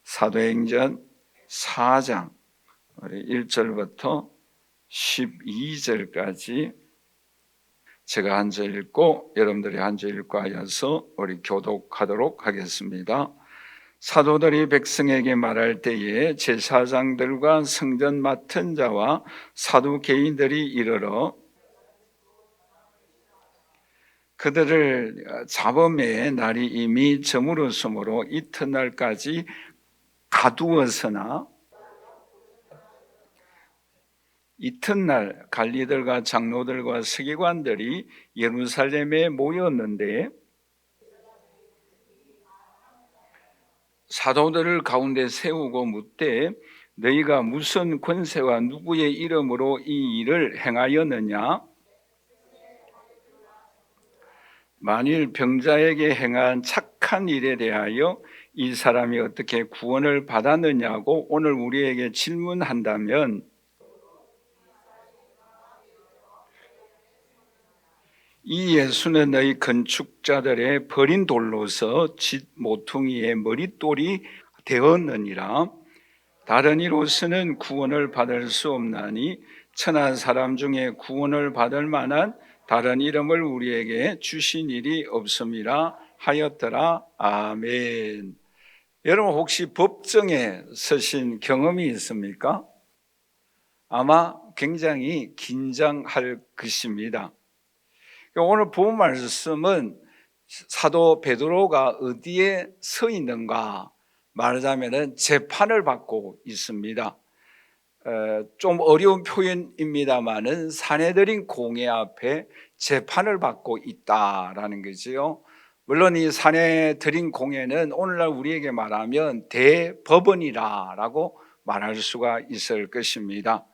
사도행전 4장 1절부터 12절까지 제가 한 절 읽고 여러분들이 한 절 읽고 하여서 우리 교독하도록 하겠습니다. 사도들이 백성에게 말할 때에 제사장들과 성전 맡은 자와 사두개인들이 이르러 그들을 잡음의 날이 이미 저물었으므로 이튿날까지 가두었으나 이튿날 관리들과 장로들과 서기관들이 예루살렘에 모였는데 사도들을 가운데 세우고 묻되 너희가 무슨 권세와 누구의 이름으로 이 일을 행하였느냐? 만일 병자에게 행한 착한 일에 대하여 이 사람이 어떻게 구원을 받았느냐고 오늘 우리에게 질문한다면 이 예수는 너희 건축자들의 버린 돌로서 집 모퉁이의 머릿돌이 되었느니라. 다른 이로서는 구원을 받을 수 없나니 천한 사람 중에 구원을 받을 만한 다른 이름을 우리에게 주신 일이 없음이라 하였더라. 아멘. 여러분 혹시 법정에 서신 경험이 있습니까? 아마 굉장히 긴장할 것입니다. 오늘 본 말씀은 사도 베드로가 어디에 서 있는가 말하자면 재판을 받고 있습니다. 좀 어려운 표현입니다만은 산헤드린 공회 앞에 재판을 받고 있다라는 거지요. 물론 이 산헤드린 공회는 오늘날 우리에게 말하면 대법원이라고 말할 수가 있을 것입니다.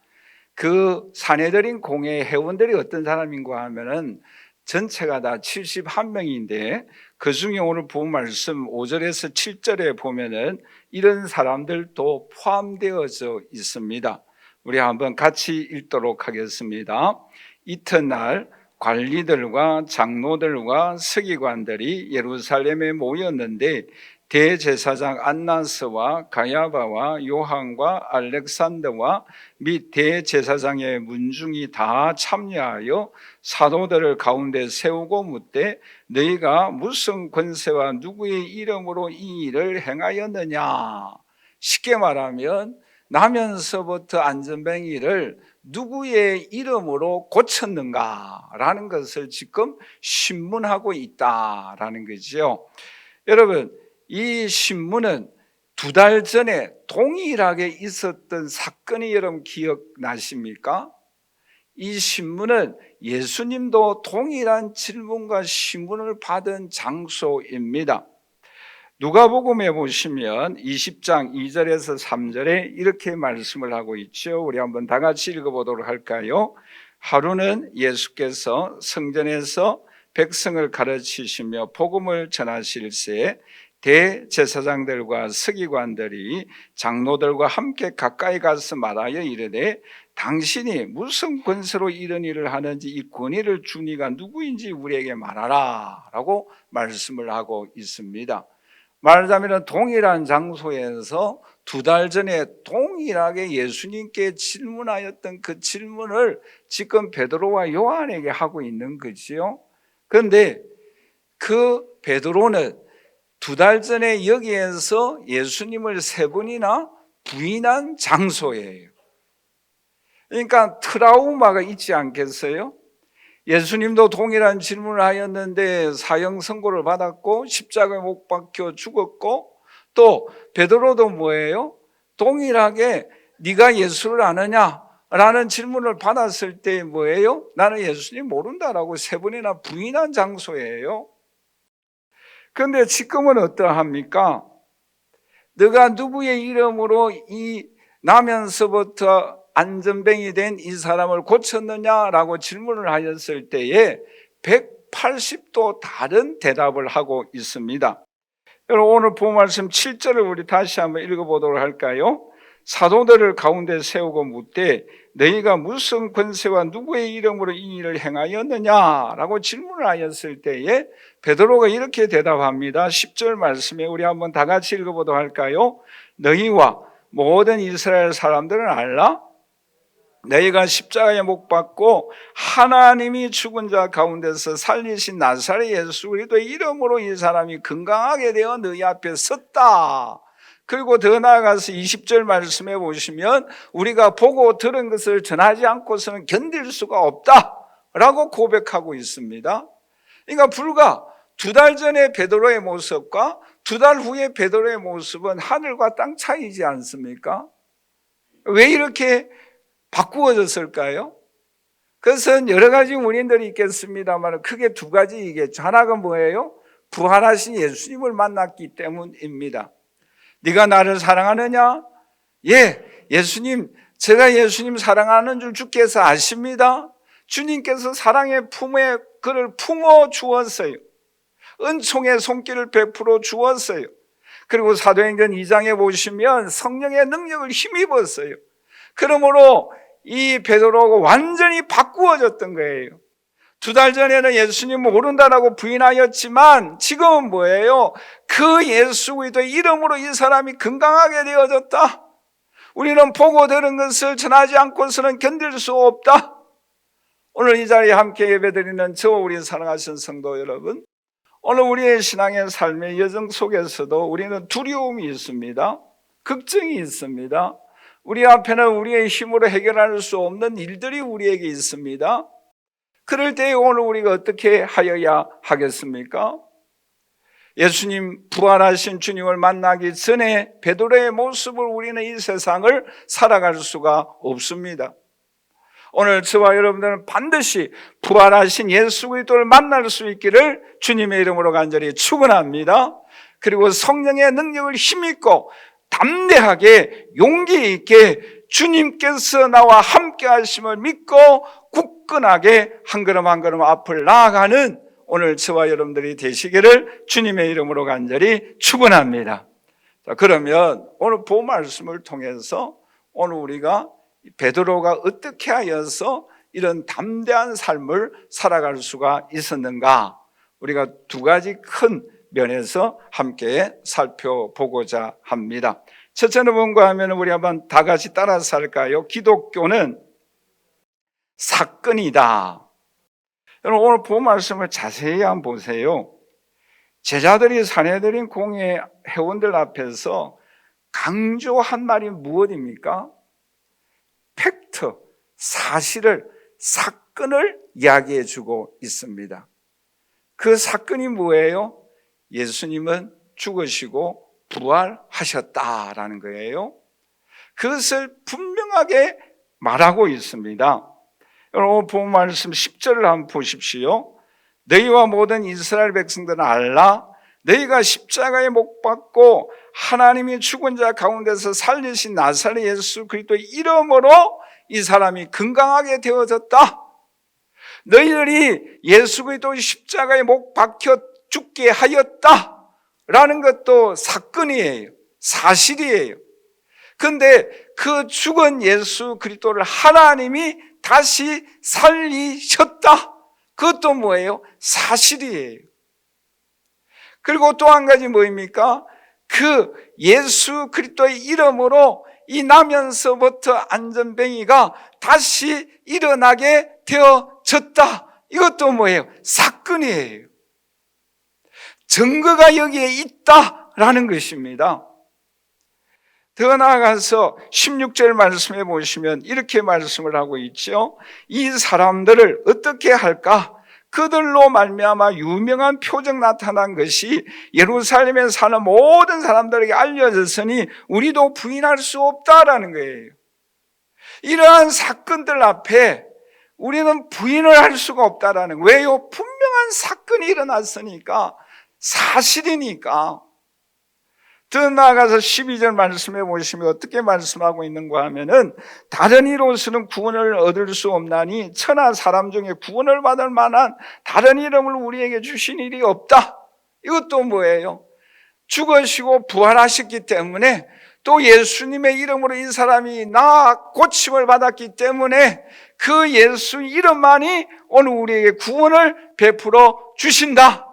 그 산헤드린 공회 회원들이 어떤 사람인가 하면은 전체가 다 71명인데 그 중에 오늘 본 말씀 5절에서 7절에 보면은 이런 사람들도 포함되어져 있습니다. 우리 한번 같이 읽도록 하겠습니다. 이튿날 관리들과 장로들과 서기관들이 예루살렘에 모였는데 대제사장 안나스와 가야바와 요한과 알렉산더와 및 대제사장의 문중이 다 참여하여 사도들을 가운데 세우고 묻되 너희가 무슨 권세와 누구의 이름으로 이 일을 행하였느냐? 쉽게 말하면 나면서부터 안전뱅이를 누구의 이름으로 고쳤는가라는 것을 지금 신문하고 있다라는 거죠. 여러분, 이 신문은 2달 전에 동일하게 있었던 사건이 여러분 기억나십니까? 이 신문은 예수님도 동일한 질문과 신문을 받은 장소입니다. 누가복음에 보시면 20장 2절에서 3절에 이렇게 말씀을 하고 있죠. 우리 한번 다 같이 읽어보도록 할까요? 하루는 예수께서 성전에서 백성을 가르치시며 복음을 전하실새 대제사장들과 서기관들이 장로들과 함께 가까이 가서 말하여 이르되 당신이 무슨 권세로 이런 일을 하는지 이 권위를 준 이가 누구인지 우리에게 말하라 라고 말씀을 하고 있습니다. 말하자면 동일한 장소에서 2달 전에 동일하게 예수님께 질문하였던 그 질문을 지금 베드로와 요한에게 하고 있는 거지요. 그런데 그 베드로는 2달 전에 여기에서 예수님을 3번이나 부인한 장소예요. 그러니까 트라우마가 있지 않겠어요? 예수님도 동일한 질문을 하였는데 사형 선고를 받았고 십자가에 못 박혀 죽었고 또 베드로도 뭐예요? 동일하게 네가 예수를 아느냐? 라는 질문을 받았을 때 뭐예요? 나는 예수님 모른다라고 3번이나 부인한 장소예요. 그런데 지금은 어떠합니까? 너가 누구의 이름으로 이 나면서부터 안전뱅이 된 이 사람을 고쳤느냐라고 질문을 하였을 때에 180도 다른 대답을 하고 있습니다. 여러분 오늘 본 말씀 7절을 우리 다시 한번 읽어보도록 할까요? 사도들을 가운데 세우고 묻되 너희가 무슨 권세와 누구의 이름으로 이 일을 행하였느냐라고 질문을 하였을 때에 베드로가 이렇게 대답합니다. 10절 말씀에 우리 한번 다 같이 읽어보도록 할까요? 너희와 모든 이스라엘 사람들은 알라? 너희가 십자가에 못 박고 하나님이 죽은 자 가운데서 살리신 나사렛 예수 그리스도의 이름으로 이 사람이 건강하게 되어 너희 앞에 섰다. 그리고 더 나아가서 20절 말씀해 보시면 우리가 보고 들은 것을 전하지 않고서는 견딜 수가 없다라고 고백하고 있습니다. 그러니까 불과 2달 전에 베드로의 모습과 2달 후에 베드로의 모습은 하늘과 땅 차이지 않습니까? 왜 이렇게 바꾸어졌을까요? 그것은 여러 가지 원인들이 있겠습니다만 크게 2가지이겠죠. 하나가 뭐예요? 부활하신 예수님을 만났기 때문입니다. 네가 나를 사랑하느냐? 예, 예수님, 제가 예수님 사랑하는 줄 주께서 아십니다. 주님께서 사랑의 품에 그를 품어 주었어요. 은총의 손길을 베풀어 주었어요. 그리고 사도행전 2장에 보시면 성령의 능력을 힘입었어요. 그러므로 이 베드로가 완전히 바꾸어졌던 거예요. 2달 전에는 예수님 모른다라고 부인하였지만 지금은 뭐예요? 그 예수 그리스도의 이름으로 이 사람이 건강하게 되어졌다. 우리는 보고 들은 것을 전하지 않고서는 견딜 수 없다. 오늘 이 자리에 함께 예배드리는 저와 우리 사랑하신 성도 여러분, 오늘 우리의 신앙의 삶의 여정 속에서도 우리는 두려움이 있습니다. 걱정이 있습니다. 우리 앞에는 우리의 힘으로 해결할 수 없는 일들이 우리에게 있습니다. 그럴 때 오늘 우리가 어떻게 하여야 하겠습니까? 예수님 부활하신 주님을 만나기 전에 베드로의 모습을 우리는 이 세상을 살아갈 수가 없습니다. 오늘 저와 여러분들은 반드시 부활하신 예수 그리스도를 만날 수 있기를 주님의 이름으로 간절히 축원합니다. 그리고 성령의 능력을 힘입고 담대하게 용기 있게 주님께서 나와 함께 하심을 믿고 굳건하게 한 걸음 한 걸음 앞을 나아가는 오늘 저와 여러분들이 되시기를 주님의 이름으로 간절히 축원합니다. 자, 그러면 오늘 본 말씀을 통해서 오늘 우리가 베드로가 어떻게 하여서 이런 담대한 삶을 살아갈 수가 있었는가, 우리가 2가지 큰 면에서 함께 살펴보고자 합니다. 첫째는 뭔가 하면 우리 한번 다 같이 따라서 할까요? 기독교는 사건이다. 여러분 오늘 본 말씀을 자세히 한번 보세요. 제자들이 사내들인 공회 회원들 앞에서 강조한 말이 무엇입니까? 팩트, 사실을, 사건을 이야기해 주고 있습니다. 그 사건이 뭐예요? 예수님은 죽으시고 부활하셨다라는 거예요. 그것을 분명하게 말하고 있습니다. 여러분 본 말씀 10절을 한번 보십시오. 너희와 모든 이스라엘 백성들은 알라? 너희가 십자가에 못 박고 하나님이 죽은 자 가운데서 살리신 나사렛 예수 그리스도의 이름으로 이 사람이 건강하게 되어졌다. 너희들이 예수 그리스도의 십자가에 못 박혀 죽게 하였다 라는 것도 사건이에요. 사실이에요. 그런데 그 죽은 예수 그리스도를 하나님이 다시 살리셨다. 그것도 뭐예요? 사실이에요. 그리고 또 한 가지 뭐입니까? 그 예수 그리스도의 이름으로 이 나면서부터 안전뱅이가 다시 일어나게 되어졌다. 이것도 뭐예요? 사건이에요. 증거가 여기에 있다라는 것입니다. 더 나아가서 16절 말씀해 보시면 이렇게 말씀을 하고 있죠. 이 사람들을 어떻게 할까? 그들로 말미암아 유명한 표적 나타난 것이 예루살렘에 사는 모든 사람들에게 알려졌으니 우리도 부인할 수 없다라는 거예요. 이러한 사건들 앞에 우리는 부인을 할 수가 없다라는 거예요. 왜요? 분명한 사건이 일어났으니까, 사실이니까. 더 나아가서 12절 말씀해 보시면 어떻게 말씀하고 있는가 하면은 다른 이로서는 구원을 얻을 수 없나니 천하 사람 중에 구원을 받을 만한 다른 이름을 우리에게 주신 일이 없다. 이것도 뭐예요? 죽으시고 부활하셨기 때문에 또 예수님의 이름으로 이 사람이 고침을 받았기 때문에 그 예수 이름만이 오늘 우리에게 구원을 베풀어 주신다.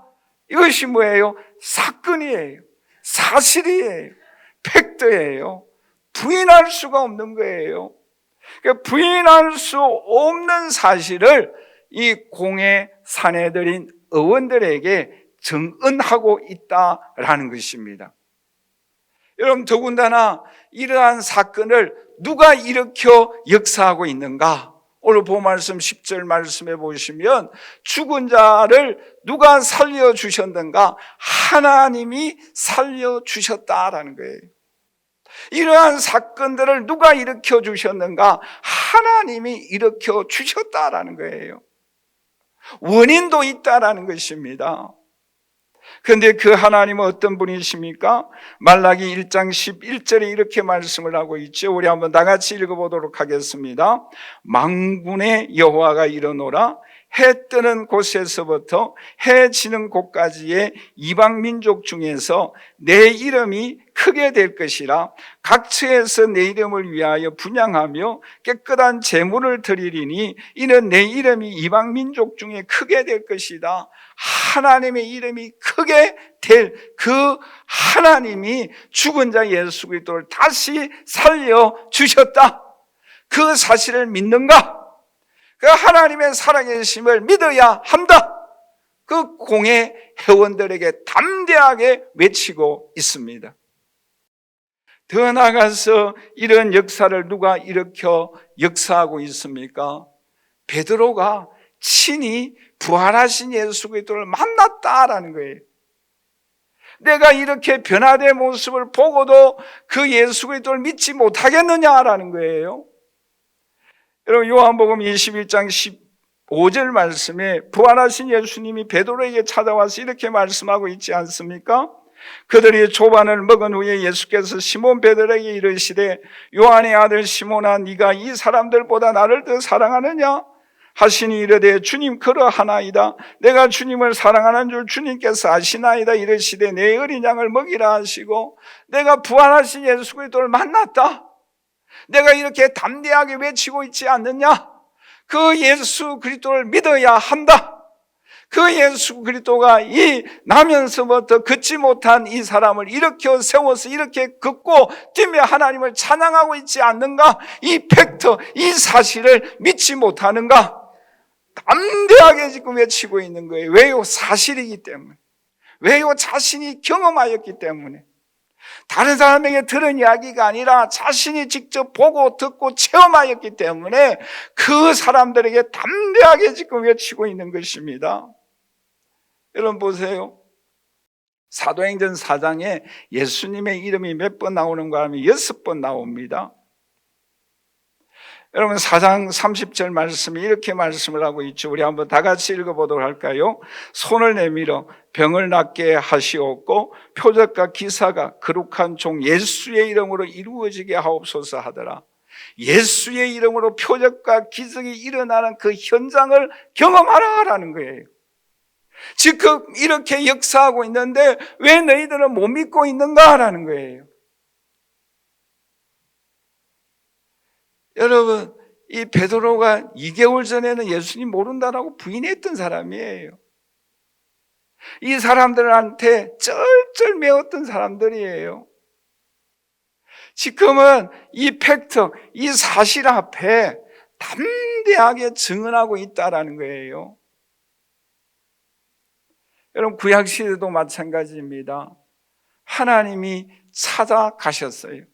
이것이 뭐예요? 사건이에요. 사실이에요. 팩트예요. 부인할 수가 없는 거예요. 그러니까 부인할 수 없는 사실을 이 공의 사내들인 의원들에게 증언하고 있다라는 것입니다. 여러분, 더군다나 이러한 사건을 누가 일으켜 역사하고 있는가? 오늘 본 말씀 10절 말씀해 보시면 죽은 자를 누가 살려주셨는가? 하나님이 살려주셨다라는 거예요. 이러한 사건들을 누가 일으켜 주셨는가? 하나님이 일으켜 주셨다라는 거예요. 원인도 있다라는 것입니다. 그런데 그 하나님은 어떤 분이십니까? 말라기 1장 11절에 이렇게 말씀을 하고 있죠. 우리 한번 다 같이 읽어보도록 하겠습니다. 만군의 여호와가 이르노라. 해 뜨는 곳에서부터 해 지는 곳까지의 이방 민족 중에서 내 이름이 크게 될 것이라. 각처에서 내 이름을 위하여 분향하며 깨끗한 제물을 드리리니 이는 내 이름이 이방 민족 중에 크게 될 것이다. 하나님의 이름이 크게 될 그 하나님이 죽은 자 예수 그리스도를 다시 살려주셨다. 그 사실을 믿는가? 그 하나님의 살아계심을 믿어야 한다. 그 공의 회원들에게 담대하게 외치고 있습니다. 더 나아가서 이런 역사를 누가 일으켜 역사하고 있습니까? 베드로가 친히 부활하신 예수 그리스도를 만났다라는 거예요. 내가 이렇게 변화된 모습을 보고도 그 예수 그리스도를 믿지 못하겠느냐라는 거예요. 여러분, 요한복음 21장 15절 말씀에 부활하신 예수님이 베드로에게 찾아와서 이렇게 말씀하고 있지 않습니까? 그들이 조반을 먹은 후에 예수께서 시몬 베드로에게 이르시되 요한의 아들 시몬아, 네가 이 사람들보다 나를 더 사랑하느냐? 하시니 이르되 주님 그러하나이다. 내가 주님을 사랑하는 줄 주님께서 아시나이다. 이르시되 내 어린 양을 먹이라 하시고, 내가 부활하신 예수 그리스도를 만났다. 내가 이렇게 담대하게 외치고 있지 않느냐? 그 예수 그리스도를 믿어야 한다. 그 예수 그리스도가 이 나면서부터 걷지 못한 이 사람을 일으켜 세워서 이렇게 걷고 뛰며 하나님을 찬양하고 있지 않는가? 이 팩트, 이 사실을 믿지 못하는가? 담대하게 지금 외치고 있는 거예요. 왜요? 사실이기 때문에. 왜요? 자신이 경험하였기 때문에. 다른 사람에게 들은 이야기가 아니라 자신이 직접 보고 듣고 체험하였기 때문에 그 사람들에게 담대하게 지금 외치고 있는 것입니다. 여러분 보세요. 사도행전 4장에 예수님의 이름이 몇 번 나오는가 하면 6번 나옵니다. 여러분 4장 30절 말씀이 이렇게 말씀을 하고 있죠. 우리 한번 다 같이 읽어보도록 할까요? 손을 내밀어 병을 낫게 하시옵고 표적과 기사가 거룩한 종 예수의 이름으로 이루어지게 하옵소서 하더라. 예수의 이름으로 표적과 기적이 일어나는 그 현장을 경험하라라는 거예요. 지금 이렇게 역사하고 있는데 왜 너희들은 못 믿고 있는가라는 거예요. 여러분, 이 베드로가 2개월 전에는 예수님 모른다라고 부인했던 사람이에요. 이 사람들한테 쩔쩔 매웠던 사람들이에요. 지금은 이 팩트, 이 사실 앞에 담대하게 증언하고 있다라는 거예요. 여러분, 구약시대도 마찬가지입니다. 하나님이 찾아가셨어요.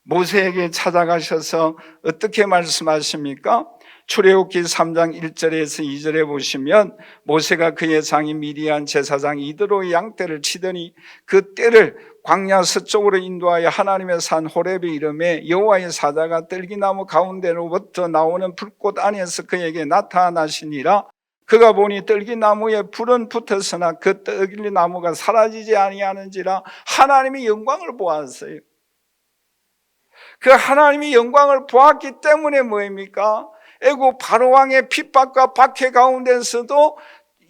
모세에게 찾아가셔서 어떻게 말씀하십니까? 출애굽기 3장 1절에서 2절에 보시면 모세가 그의 장인 미디안 제사장 이드로의 양떼를 치더니 그 떼를 광야 서쪽으로 인도하여 하나님의 산 호렙에 이르매 여호와의 사자가 떨기나무 가운데로부터 나오는 불꽃 안에서 그에게 나타나시니라. 그가 보니 떨기나무에 불은 붙었으나 그 떨기나무가 사라지지 아니하는지라. 하나님의 영광을 보았어요. 그 하나님의 영광을 보았기 때문에 뭐입니까? 애국 바로왕의 핍박과 박해 가운데서도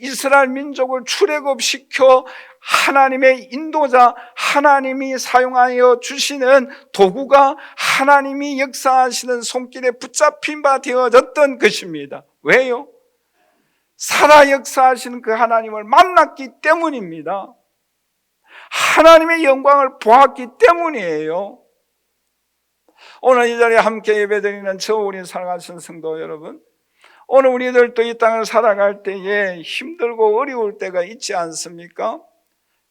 이스라엘 민족을 출애굽시켜 하나님의 인도자, 하나님이 사용하여 주시는 도구가 하나님이 역사하시는 손길에 붙잡힌 바 되어졌던 것입니다. 왜요? 살아 역사하시는 그 하나님을 만났기 때문입니다. 하나님의 영광을 보았기 때문이에요. 오늘 이 자리에 함께 예배드리는 저 우리 사랑하신 성도 여러분, 오늘 우리들도 이 땅을 살아갈 때에 힘들고 어려울 때가 있지 않습니까?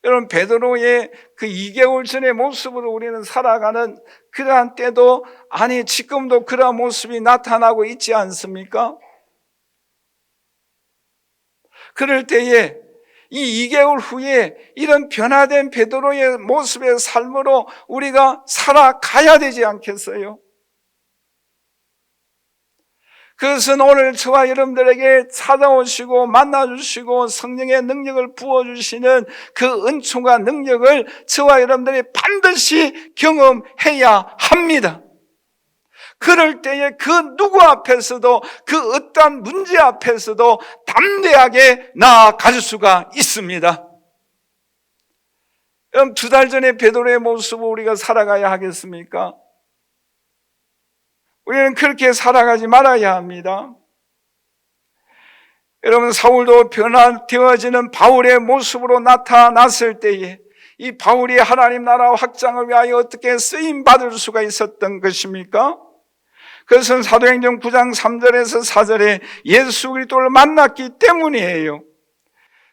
여러분, 베드로의 그 2개월 전의 모습으로 우리는 살아가는 그러한 때도, 아니 지금도 그러한 모습이 나타나고 있지 않습니까? 그럴 때에 이 2개월 후에 이런 변화된 베드로의 모습의 삶으로 우리가 살아가야 되지 않겠어요? 그것은 오늘 저와 여러분들에게 찾아오시고 만나주시고 성령의 능력을 부어주시는 그 은총과 능력을 저와 여러분들이 반드시 경험해야 합니다. 그럴 때에 그 누구 앞에서도, 그 어떠한 문제 앞에서도 담대하게 나아갈 수가 있습니다. 그럼 2달 전에 베드로의 모습을 우리가 살아가야 하겠습니까? 우리는 그렇게 살아가지 말아야 합니다. 여러분, 사울도 변화되어지는 바울의 모습으로 나타났을 때에 이 바울이 하나님 나라 확장을 위하여 어떻게 쓰임받을 수가 있었던 것입니까? 그것은 사도행전 9장 3절에서 4절에 예수 그리스도를 만났기 때문이에요.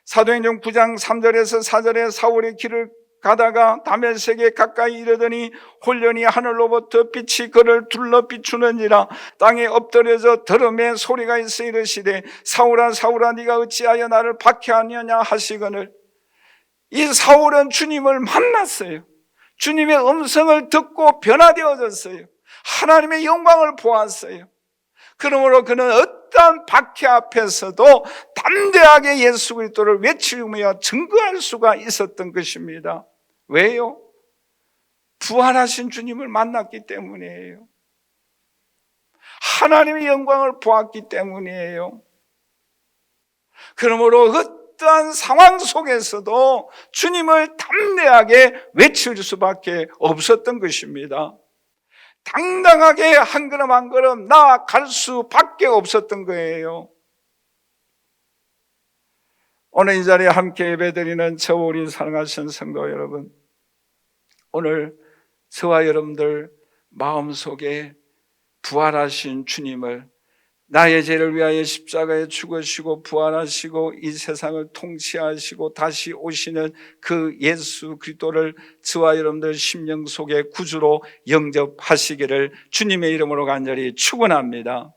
사도행전 9장 3절에서 4절에 사울의 길을 가다가 다메섹에 가까이 이르더니 홀련히 하늘로부터 빛이 그를 둘러 비추는지라 땅에 엎드려져 들음에 소리가 있어 이르시되 사울아 사울아 네가 어찌하여 나를 박해하느냐 하시거늘. 이 사울은 주님을 만났어요. 주님의 음성을 듣고 변화되어졌어요. 하나님의 영광을 보았어요. 그러므로 그는 어떠한 박해 앞에서도 담대하게 예수 그리스도를 외치며 증거할 수가 있었던 것입니다. 왜요? 부활하신 주님을 만났기 때문이에요. 하나님의 영광을 보았기 때문이에요. 그러므로 어떠한 상황 속에서도 주님을 담대하게 외칠 수밖에 없었던 것입니다. 당당하게 한 걸음 한 걸음 나아갈 수밖에 없었던 거예요. 오늘 이 자리에 함께 예배드리는 저 우리 사랑하신 성도 여러분, 오늘 저와 여러분들 마음속에 부활하신 주님을, 나의 죄를 위하여 십자가에 죽으시고 부활하시고 이 세상을 통치하시고 다시 오시는 그 예수 그리스도를 저와 여러분들 심령 속에 구주로 영접하시기를 주님의 이름으로 간절히 축원합니다.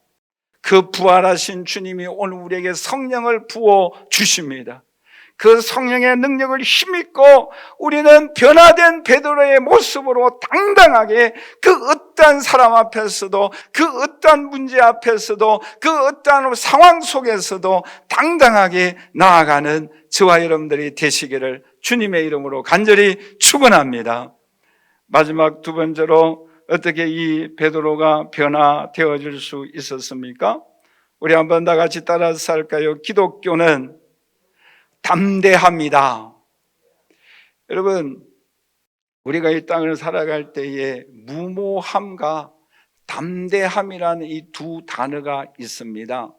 그 부활하신 주님이 오늘 우리에게 성령을 부어 주십니다. 그 성령의 능력을 힘입고 우리는 변화된 베드로의 모습으로 당당하게 그 어떠한 사람 앞에서도, 그 어떠한 문제 앞에서도, 그 어떠한 상황 속에서도 당당하게 나아가는 저와 여러분들이 되시기를 주님의 이름으로 간절히 축원합니다. 마지막 2번째로 어떻게 이 베드로가 변화되어질 수 있었습니까? 우리 한번 다 같이 따라서 할까요? 기독교는 담대합니다. 여러분, 우리가 이 땅을 살아갈 때에 무모함과 담대함이라는 이 2 단어가 있습니다.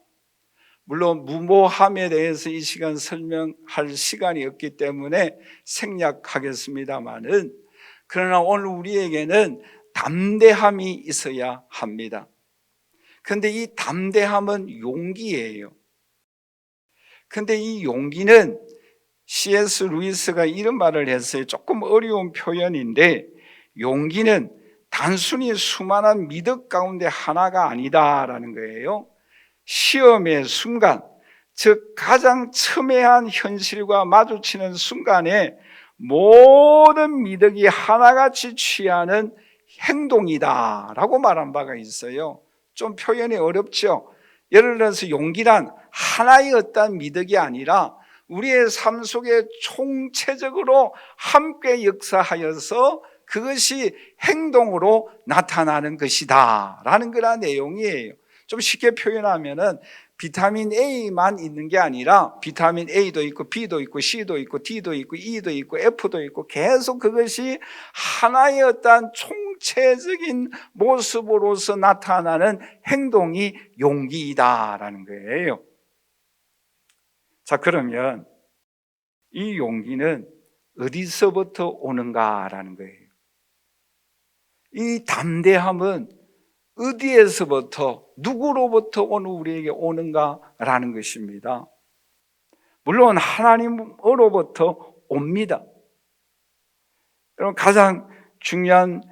물론 무모함에 대해서 이 시간 설명할 시간이 없기 때문에 생략하겠습니다만은, 그러나 오늘 우리에게는 담대함이 있어야 합니다. 그런데 이 담대함은 용기예요. 근데 이 용기는 C.S. 루이스가 이런 말을 했어요. 조금 어려운 표현인데, 용기는 단순히 수많은 미덕 가운데 하나가 아니다라는 거예요. 시험의 순간, 즉 가장 첨예한 현실과 마주치는 순간에 모든 미덕이 하나같이 취하는 행동이다라고 말한 바가 있어요. 좀 표현이 어렵죠? 예를 들어서 용기란 하나의 어떤 미덕이 아니라 우리의 삶 속에 총체적으로 함께 역사하여서 그것이 행동으로 나타나는 것이다 라는 그런 내용이에요. 좀 쉽게 표현하면은 비타민 A만 있는 게 아니라 비타민 A도 있고 B도 있고 C도 있고 D도 있고 E도 있고 F도 있고 계속 그것이 하나의 어떤 총체적인 모습으로서 나타나는 행동이 용기이다라는 거예요. 자, 그러면 이 용기는 어디서부터 오는가라는 거예요. 이 담대함은 어디에서부터, 누구로부터 우리에게 오는가라는 것입니다. 물론 하나님으로부터 옵니다. 그럼 가장 중요한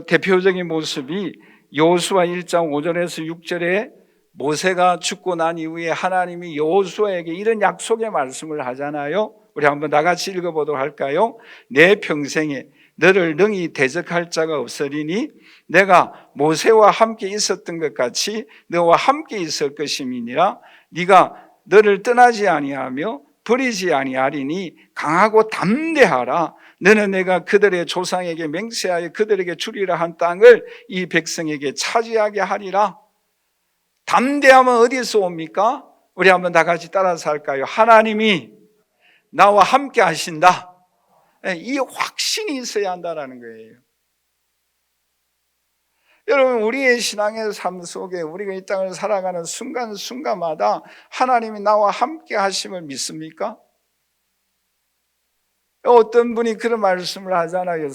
대표적인 모습이 여호수아 1장 5절에서 6절에 모세가 죽고 난 이후에 하나님이 여호수아에게 이런 약속의 말씀을 하잖아요. 우리 한번 다 같이 읽어보도록 할까요? 내 평생에 너를 능히 대적할 자가 없으리니 내가 모세와 함께 있었던 것 같이 너와 함께 있을 것임이니라. 네가 너를 떠나지 아니하며 버리지 아니하리니 강하고 담대하라. 너는 내가 그들의 조상에게 맹세하여 그들에게 주리라 한 땅을 이 백성에게 차지하게 하리라. 담대함은 어디서 옵니까? 우리 한번 다 같이 따라서 할까요? 하나님이 나와 함께 하신다. 이 확신이 있어야 한다는 거예요. 여러분, 우리의 신앙의 삶 속에 우리가 이 땅을 살아가는 순간순간마다 하나님이 나와 함께 하심을 믿습니까? 어떤 분이 그런 말씀을 하잖아요.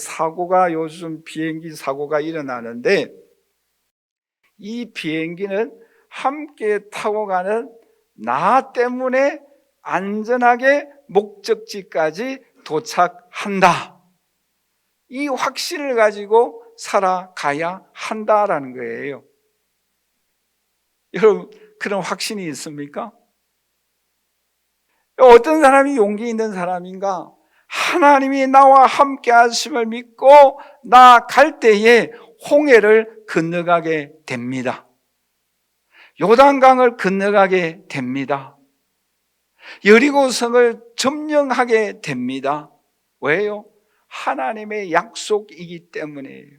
요즘 비행기 사고가 일어나는데 이 비행기는 함께 타고 가는 나 때문에 안전하게 목적지까지 도착한다. 이 확신을 가지고 살아가야 한다라는 거예요. 여러분, 그런 확신이 있습니까? 어떤 사람이 용기 있는 사람인가? 하나님이 나와 함께 하심을 믿고 나아갈 때에 홍해를 건너가게 됩니다. 요단강을 건너가게 됩니다. 여리고성을 점령하게 됩니다. 왜요? 하나님의 약속이기 때문이에요.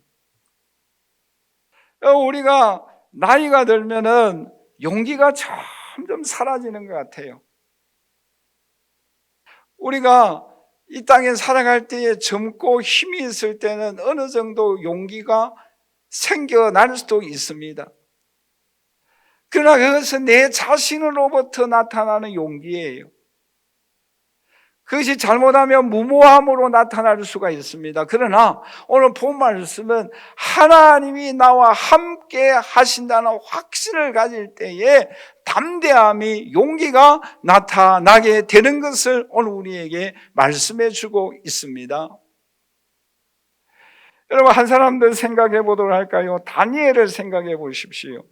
우리가 나이가 들면은 용기가 점점 사라지는 것 같아요. 우리가 이 땅에 살아갈 때에 젊고 힘이 있을 때는 어느 정도 용기가 생겨날 수도 있습니다. 그러나 그것은 내 자신으로부터 나타나는 용기예요. 그것이 잘못하면 무모함으로 나타날 수가 있습니다. 그러나 오늘 본 말씀은 하나님이 나와 함께 하신다는 확신을 가질 때에 담대함이, 용기가 나타나게 되는 것을 오늘 우리에게 말씀해 주고 있습니다. 여러분, 한 사람 더 생각해 보도록 할까요? 다니엘을 생각해 보십시오.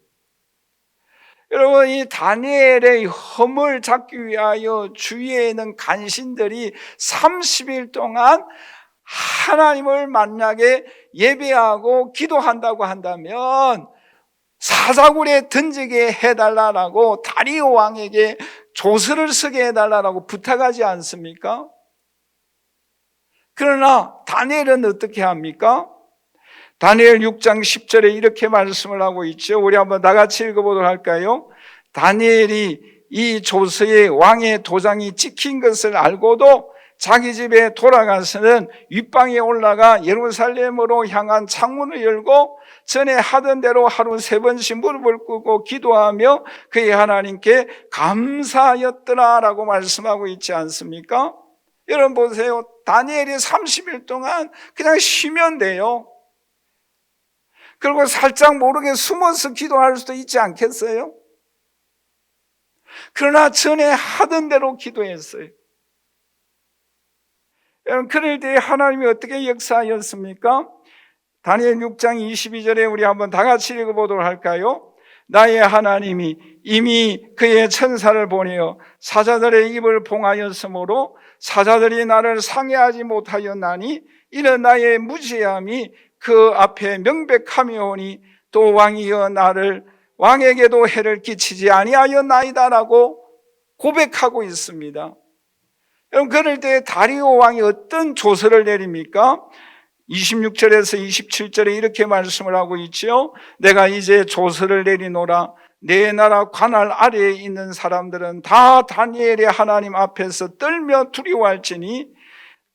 여러분, 이 다니엘의 흠을 잡기 위하여 주위에 있는 간신들이 30일 동안 하나님을 만약에 예배하고 기도한다고 한다면 사자굴에 던지게 해달라고 다리오 왕에게 조서를 쓰게 해달라고 부탁하지 않습니까? 그러나 다니엘은 어떻게 합니까? 다니엘 6장 10절에 이렇게 말씀을 하고 있죠. 우리 한번 다 같이 읽어보도록 할까요? 다니엘이 이 조서에 왕의 도장이 찍힌 것을 알고도 자기 집에 돌아가서는 윗방에 올라가 예루살렘으로 향한 창문을 열고 전에 하던 대로 하루 3번씩 무릎을 꿇고 기도하며 그의 하나님께 감사하였더라라고 말씀하고 있지 않습니까? 여러분 보세요. 다니엘이 30일 동안 그냥 쉬면 돼요. 그리고 살짝 모르게 숨어서 기도할 수도 있지 않겠어요? 그러나 전에 하던 대로 기도했어요. 여러분, 그럴 때 하나님이 어떻게 역사하였습니까? 다니엘 6장 22절에 우리 한번 다 같이 읽어보도록 할까요? 나의 하나님이 이미 그의 천사를 보내어 사자들의 입을 봉하였으므로 사자들이 나를 상해하지 못하였나니 이는 나의 무지함이 그 앞에 명백하며오니 또 왕이여 나를 왕에게도 해를 끼치지 아니하였나이다라고 고백하고 있습니다. 여러분, 그럴 때 다리오 왕이 어떤 조서를 내립니까? 26절에서 27절에 이렇게 말씀을 하고 있죠. 내가 이제 조서를 내리노라. 네 나라 관할 아래에 있는 사람들은 다 다니엘의 하나님 앞에서 떨며 두려워할지니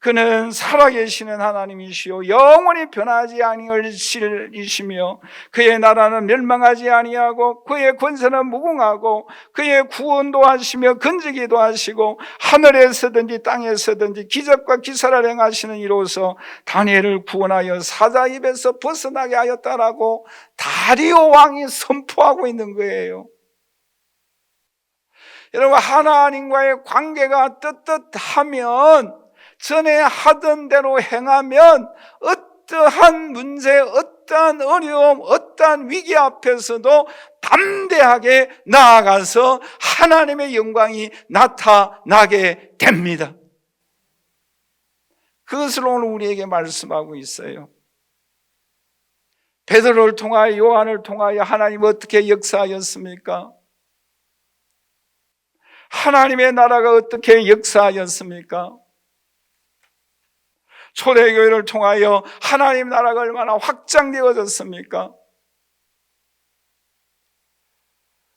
그는 살아계시는 하나님이시요 영원히 변하지 아니하시며 그의 나라는 멸망하지 아니하고 그의 권세는 무궁하고 그의 구원도 하시며 건지기도 하시고 하늘에서든지 땅에서든지 기적과 기사를 행하시는 이로써 다니엘을 구원하여 사자 입에서 벗어나게 하였다라고 다리오 왕이 선포하고 있는 거예요. 여러분, 하나님과의 관계가 떳떳하면, 전에 하던 대로 행하면 어떠한 문제, 어떠한 어려움, 어떠한 위기 앞에서도 담대하게 나아가서 하나님의 영광이 나타나게 됩니다. 그것을 오늘 우리에게 말씀하고 있어요. 베드로를 통하여, 요한을 통하여 하나님 어떻게 역사하였습니까? 하나님의 나라가 어떻게 역사하였습니까? 초대교회를 통하여 하나님 나라가 얼마나 확장되어졌습니까?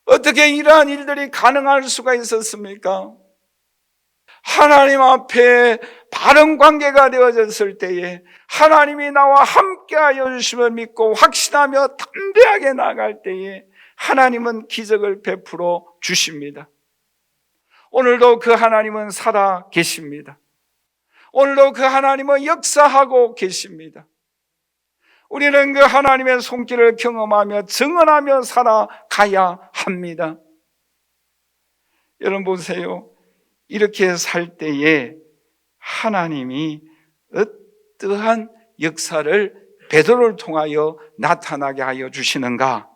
어떻게 이러한 일들이 가능할 수가 있었습니까? 하나님 앞에 바른 관계가 되어졌을 때에 하나님이 나와 함께하여 주심을 믿고 확신하며 담대하게 나아갈 때에 하나님은 기적을 베풀어 주십니다. 오늘도 그 하나님은 살아 계십니다. 오늘도 그 하나님은 역사하고 계십니다. 우리는 그 하나님의 손길을 경험하며 증언하며 살아가야 합니다. 여러분 보세요. 이렇게 살 때에 하나님이 어떠한 역사를 베드로를 통하여 나타나게 하여 주시는가?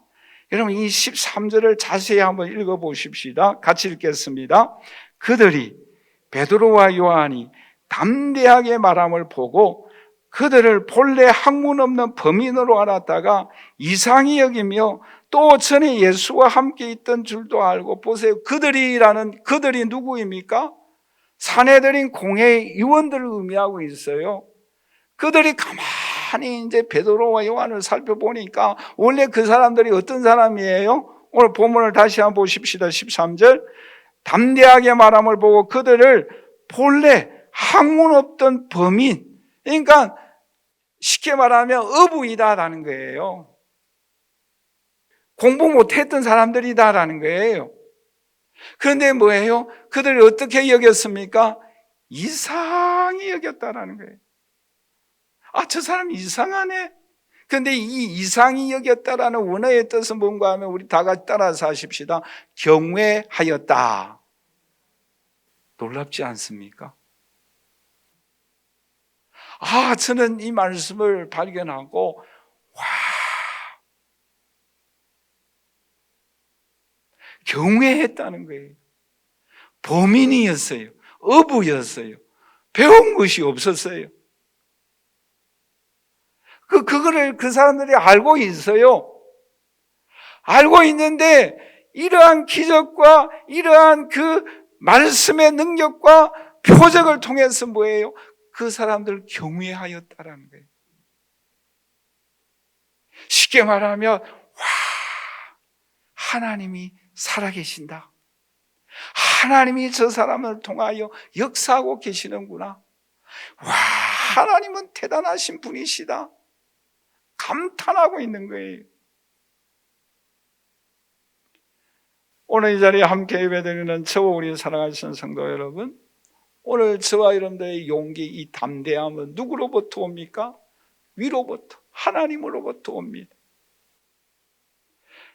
여러분 이 13절을 자세히 한번 읽어보십시다. 같이 읽겠습니다. 그들이 베드로와 요한이 담대하게 말함을 보고 그들을 본래 학문 없는 범인으로 알았다가 이상히 여기며 또 전에 예수와 함께 있던 줄도 알고, 보세요. 그들이라는 그들이 누구입니까? 산헤드린 공회의 의원들을 의미하고 있어요. 그들이 가만히 이제 베드로와 요한을 살펴보니까 원래 그 사람들이 어떤 사람이에요? 오늘 본문을 다시 한번 보십시다. 13절. 담대하게 말함을 보고 그들을 본래 학문 없던 범인, 그러니까 쉽게 말하면 어부이다라는 거예요. 공부 못했던 사람들이다라는 거예요. 그런데 뭐예요? 그들이 어떻게 여겼습니까? 이상히 여겼다라는 거예요. 아, 저 사람 이상하네. 그런데 이 이상히 여겼다라는 원어의 뜻은 뭔가 하면 우리 다 같이 따라서 하십시다. 경외하였다. 놀랍지 않습니까? 아, 저는 이 말씀을 발견하고 와, 경외했다는 거예요. 범인이었어요. 어부였어요. 배운 것이 없었어요. 그거를 그 사람들이 알고 있어요. 알고 있는데 이러한 기적과 이러한 그 말씀의 능력과 표적을 통해서 뭐예요? 그 사람들을 경외하였다라는 거예요. 쉽게 말하면 와, 하나님이 살아계신다. 하나님이 저 사람을 통하여 역사하고 계시는구나. 와, 하나님은 대단하신 분이시다. 감탄하고 있는 거예요. 오늘 이 자리에 함께 예배드리는 저와 우리 사랑하시는 성도 여러분, 오늘 저와 여러분들의 용기, 이 담대함은 누구로부터 옵니까? 위로부터, 하나님으로부터 옵니다.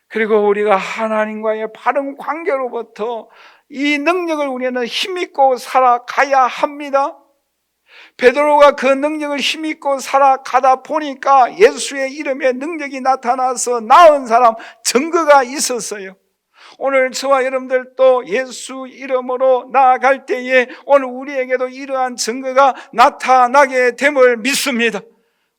그리고 우리가 하나님과의 바른 관계로부터 이 능력을 우리는 힘있고 살아가야 합니다. 베드로가 그 능력을 힘있고 살아가다 보니까 예수의 이름에 능력이 나타나서 나은 사람 증거가 있었어요. 오늘 저와 여러분들도 예수 이름으로 나아갈 때에 오늘 우리에게도 이러한 증거가 나타나게 됨을 믿습니다.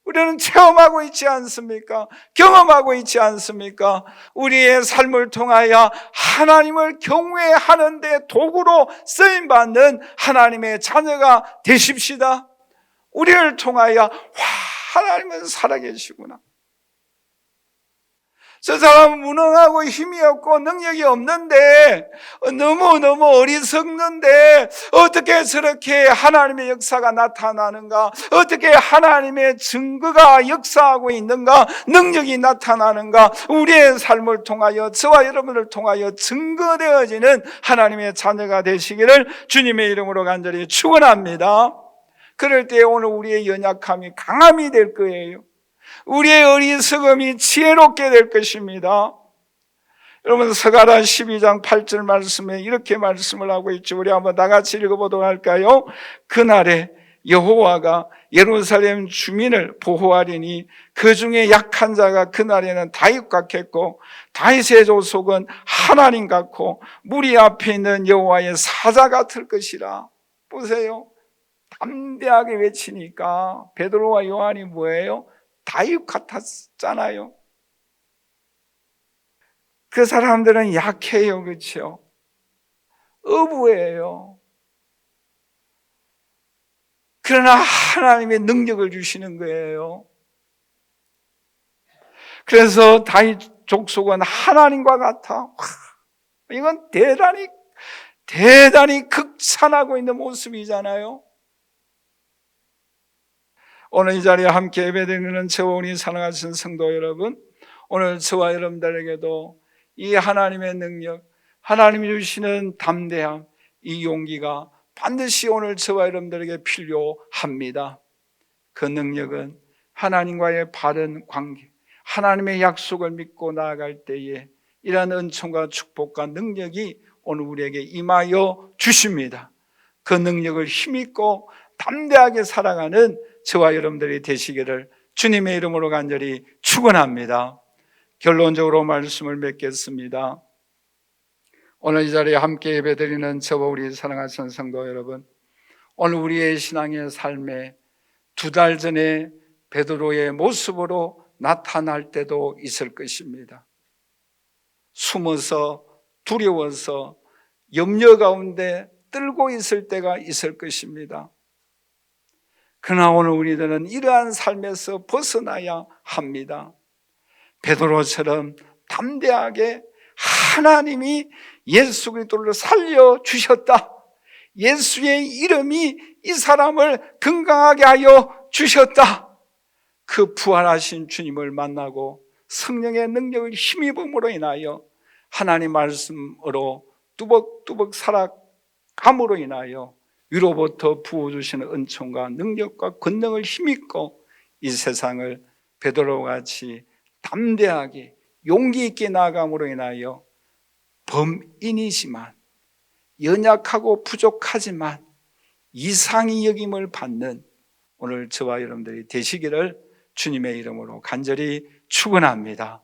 우리는 체험하고 있지 않습니까? 경험하고 있지 않습니까? 우리의 삶을 통하여 하나님을 경외하는 데 도구로 쓰임받는 하나님의 자녀가 되십시다. 우리를 통하여 와, 하나님은 살아계시구나. 저 사람은 무능하고 힘이 없고 능력이 없는데, 너무너무 어리석는데 어떻게 저렇게 하나님의 역사가 나타나는가, 어떻게 하나님의 증거가 역사하고 있는가, 능력이 나타나는가, 우리의 삶을 통하여, 저와 여러분을 통하여 증거되어지는 하나님의 자녀가 되시기를 주님의 이름으로 간절히 축원합니다. 그럴 때 오늘 우리의 연약함이 강함이 될 거예요. 우리의 어리석음이 지혜롭게 될 것입니다. 여러분, 스가랴 12장 8절 말씀에 이렇게 말씀을 하고 있죠. 우리 한번 다 같이 읽어보도록 할까요? 그날에 여호와가 예루살렘 주민을 보호하리니 그 중에 약한 자가 그날에는 다윗 같겠고 다윗의 조속은 하나님 같고 무리 앞에 있는 여호와의 사자 같을 것이라. 보세요, 담대하게 외치니까 베드로와 요한이 뭐예요? 다윗 같았잖아요. 그 사람들은 약해요, 그렇죠? 어부예요. 그러나 하나님의 능력을 주시는 거예요. 그래서 다윗 족속은 하나님과 같아. 이건 대단히 극찬하고 있는 모습이잖아요. 오늘 이 자리에 함께 예배드리는 저와 우리 사랑하신 성도 여러분, 오늘 저와 여러분들에게도 이 하나님의 능력, 하나님이 주시는 담대함, 이 용기가 반드시 오늘 저와 여러분들에게 필요합니다. 그 능력은 하나님과의 바른 관계, 하나님의 약속을 믿고 나아갈 때에 이러한 은총과 축복과 능력이 오늘 우리에게 임하여 주십니다. 그 능력을 힘있고 담대하게 살아가는 저와 여러분들이 되시기를 주님의 이름으로 간절히 축원합니다. 결론적으로 말씀을 맺겠습니다. 오늘 이 자리에 함께 예배드리는 저와 우리 사랑하시는 성도 여러분, 오늘 우리의 신앙의 삶에 2달 전에 베드로의 모습으로 나타날 때도 있을 것입니다. 숨어서 두려워서 염려 가운데 떨고 있을 때가 있을 것입니다. 그러나 오늘 우리들은 이러한 삶에서 벗어나야 합니다. 베드로처럼 담대하게 하나님이 예수 그리스도를 살려주셨다, 예수의 이름이 이 사람을 건강하게 하여 주셨다, 그 부활하신 주님을 만나고 성령의 능력을 힘입음으로 인하여 하나님 말씀으로 뚜벅뚜벅 살아감으로 인하여 위로부터 부어주시는 은총과 능력과 권능을 힘입고 이 세상을 베드로와 같이 담대하게 용기 있게 나아감으로 인하여 범인이지만, 연약하고 부족하지만 이상히 여김을 받는 오늘 저와 여러분들이 되시기를 주님의 이름으로 간절히 축원합니다.